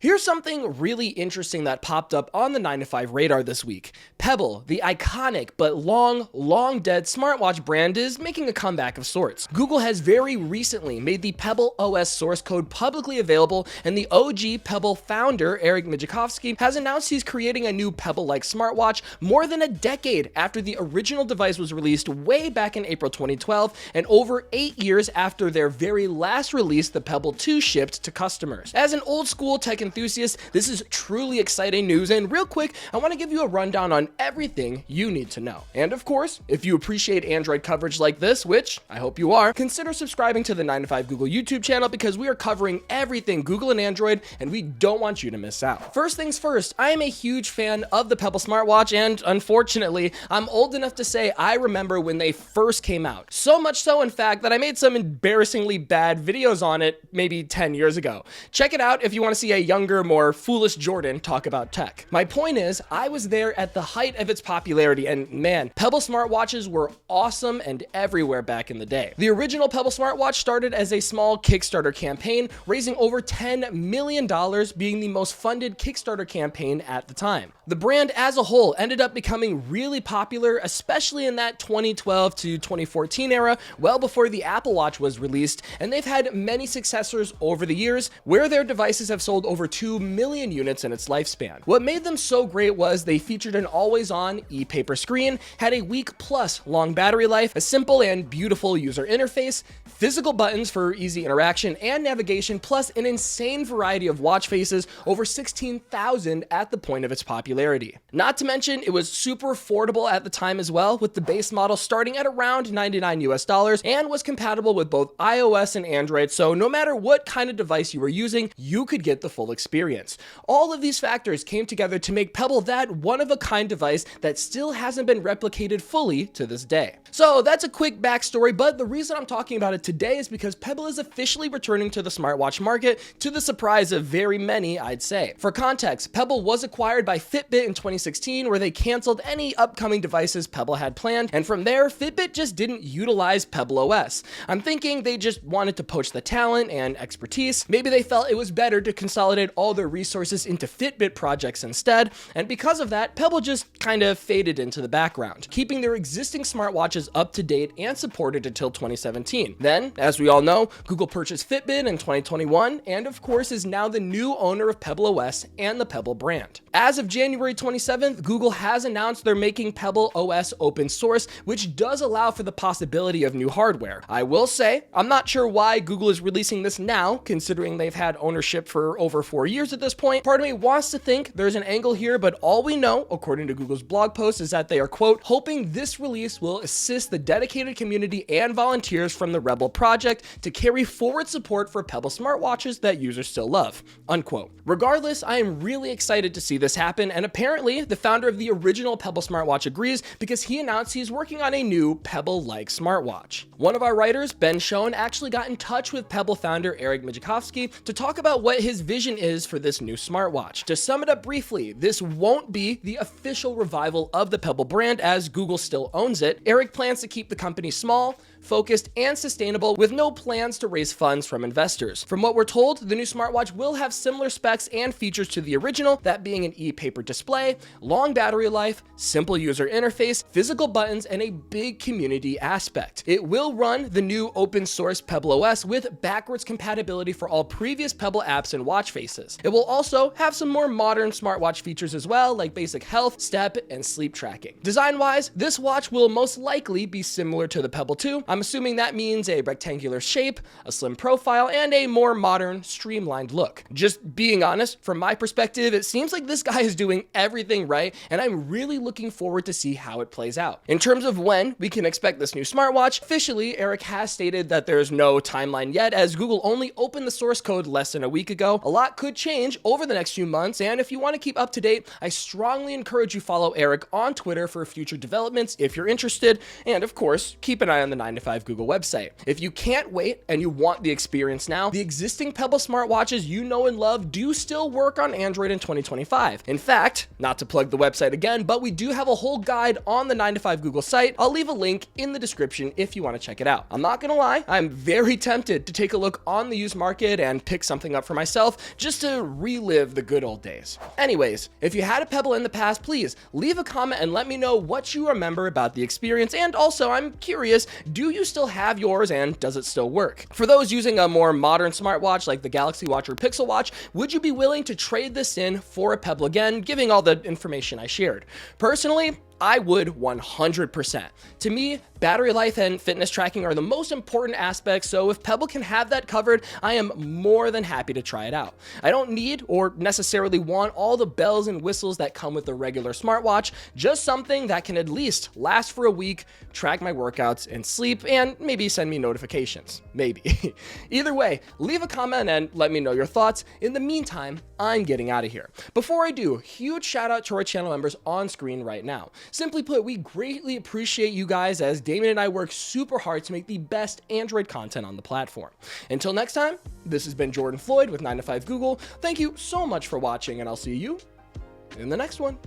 Here's something really interesting that popped up on the 9 to 5 radar this week. Pebble, the iconic but long dead smartwatch brand, is making a comeback of sorts. Google has very recently made the Pebble OS source code publicly available, and the OG Pebble founder, Eric Migicovsky, has announced he's creating a new Pebble-like smartwatch more than a decade after the original device was released way back in April 2012, and over 8 years after their very last release, the Pebble 2, shipped to customers. As an old school tech enthusiast, this is truly exciting news, and real quick, I want to give you a rundown on everything you need to know. And of course, if you appreciate Android coverage like this, which I hope you are, consider subscribing to the 9 to 5 Google YouTube channel because we are covering everything Google and Android, and we don't want you to miss out. First things first, I am a huge fan of the Pebble Smartwatch, and unfortunately, I'm old enough to say I remember when they first came out. So much so, in fact, that I made some embarrassingly bad videos on it maybe 10 years ago. Check it out if you want to see a younger, more foolish Jordan talk about tech. My point is, I was there at the height of its popularity, and man, Pebble smartwatches were awesome and everywhere back in the day. The original Pebble smartwatch started as a small Kickstarter campaign, raising over $10 million, being the most funded Kickstarter campaign at the time. The brand as a whole ended up becoming really popular, especially in that 2012 to 2014 era, well before the Apple Watch was released, and they've had many successors over the years, where their devices have sold over 2 million units in its lifespan. What made them so great was they featured an always-on e-paper screen, had a week-plus long battery life, a simple and beautiful user interface, physical buttons for easy interaction and navigation, plus an insane variety of watch faces, over 16,000 at the point of its popularity. Not to mention, it was super affordable at the time as well, with the base model starting at around $99 US, and was compatible with both iOS and Android, so no matter what kind of device you were using, you could get the full experience. All of these factors came together to make Pebble that one-of-a-kind device that still hasn't been replicated fully to this day. So that's a quick backstory, but the reason I'm talking about it today is because Pebble is officially returning to the smartwatch market, to the surprise of very many, I'd say. For context, Pebble was acquired by Fitbit in 2016, where they canceled any upcoming devices Pebble had planned, and from there, Fitbit just didn't utilize Pebble OS. I'm thinking they just wanted to poach the talent and expertise. Maybe they felt it was better to consolidate all their resources into Fitbit projects instead, and because of that, Pebble just kind of faded into the background, keeping their existing smartwatches up to date and supported until 2017. Then, as we all know, Google purchased Fitbit in 2021, and of course is now the new owner of Pebble OS and the Pebble brand. As of January 27th, Google has announced they're making Pebble OS open source, which does allow for the possibility of new hardware. I will say, I'm not sure why Google is releasing this now, considering they've had ownership for over 4 years at this point. Part of me wants to think there's an angle here, but all we know, according to Google's blog post, is that they are, quote, hoping this release will assist the dedicated community and volunteers from the Rebel project to carry forward support for Pebble smartwatches that users still love, unquote. Regardless, I am really excited to see this happen, and apparently the founder of the original Pebble smartwatch agrees, because he announced he's working on a new Pebble-like smartwatch. One of our writers, Ben Schoen, actually got in touch with Pebble founder Eric Migicovsky to talk about what his vision is for this new smartwatch. To sum it up briefly, this won't be the official revival of the Pebble brand, as Google still owns it. Eric plans to keep the company small, focused, and sustainable, with no plans to raise funds from investors. From what we're told, the new smartwatch will have similar specs and features to the original, that being an e-paper display, long battery life, simple user interface, physical buttons, and a big community aspect. It will run the new open source Pebble OS with backwards compatibility for all previous Pebble apps and watch faces. It will also have some more modern smartwatch features as well, like basic health, step, and sleep tracking. Design-wise, this watch will most likely be similar to the Pebble 2. I'm assuming that means a rectangular shape, a slim profile, and a more modern, streamlined look. Just being honest, from my perspective, it seems like this guy is doing everything right, and I'm really looking forward to see how it plays out. In terms of when we can expect this new smartwatch, officially, Eric has stated that there's no timeline yet, as Google only opened the source code less than a week ago. A lot could change over the next few months, and if you want to keep up to date, I strongly encourage you follow Eric on Twitter for future developments if you're interested, and of course, keep an eye on the 9 to 9to5 Google website. If you can't wait and you want the experience now, the existing Pebble smartwatches you know and love do still work on Android in 2025. In fact, not to plug the website again, but we do have a whole guide on the 9to5 Google site. I'll leave a link in the description if you want to check it out. I'm not gonna lie, I'm very tempted to take a look on the used market and pick something up for myself just to relive the good old days. Anyways, if you had a Pebble in the past, please leave a comment and let me know what you remember about the experience. And also, I'm curious, do you still have yours and does it still work? For those using a more modern smartwatch like the Galaxy Watch or Pixel Watch, would you be willing to trade this in for a Pebble again, giving all the information I shared? Personally, I would 100%. To me, battery life and fitness tracking are the most important aspects, so if Pebble can have that covered, I am more than happy to try it out. I don't need or necessarily want all the bells and whistles that come with a regular smartwatch, just something that can at least last for a week, track my workouts and sleep, and maybe send me notifications. Maybe. Either way, leave a comment and let me know your thoughts. In the meantime, I'm getting out of here. Before I do, huge shout out to our channel members on screen right now. Simply put, we greatly appreciate you guys as Damien and I work super hard to make the best Android content on the platform. Until next time, this has been Jordan Floyd with 9to5 Google. Thank you so much for watching, and I'll see you in the next one.